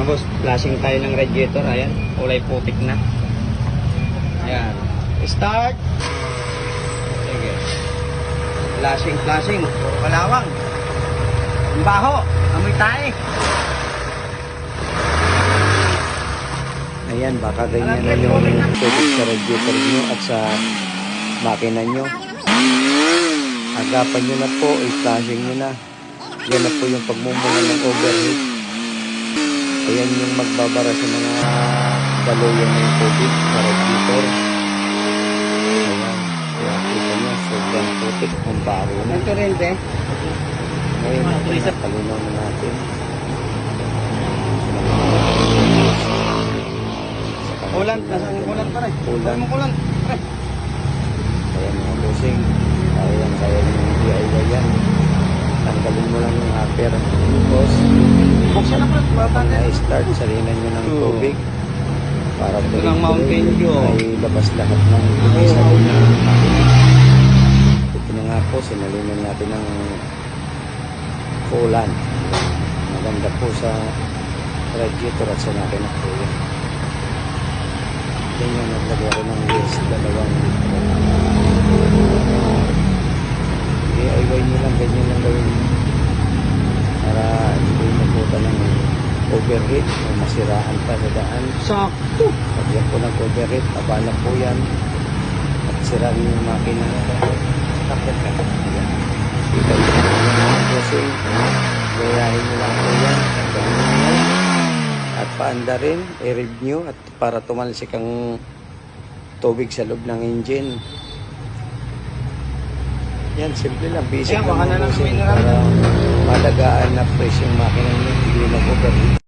Mga boss, flashing tayo ng radiator. Ayan, kulay putik na. Ayan. Start. Sige. Flashing, flashing. Puro kalawang. Ang baho. Amoy tae. Ayan, baka ganyan na yung tubig sa radiator nyo at sa makina nyo. Agapan nyo na po, i-flashing nyo na. Yan na po yung pagmumula ng overheat. Ayan yung magbabara sa mga daluyan ng tubig sa radiator. Ayan, kaya kita nyo, sobrang putik ang baro na. Ito rin, be. Ngayon, talunaw na natin. Kulant, nasaan yung kulant pa rin? Kulant. Mo kulant. Ayan mga bossing. Ayan, kaya yung DIY yan. Tanggalin mo lang yung upper. Tapos, Buksan na pala. Baba na. start salinan nyo ng tubig. Para Ito ng Mountain Dew. ay labas lahat ng tubig sa loob ng makina. Ito na nga po, sinalinan natin ng coolant. Maganda po sa radiator at sa makina po yan. Yan yung naglagay ko ng wheels, 2 litro. DIY nyo lang, ganyan lang gawin nyo. Para hindi mabuta ng overheat o masiraan pa sa daan. Sakto. Pag yan po nag-overheat, abala po yan. At siraan yung makina. Takot ka. Ayan. Kita nyo po yung mga crossing. Gayahin nyo lang po yan. Tanggalin nyo yan. At paanda rin, i-rev nyo at para tumalsik ang tubig sa loob ng engine. Yan, simple lang. Basic Ayan, lang baka na mga lang bossing mineral. para malagaan na fresh yung makina nyo. Hindi mag-overheat.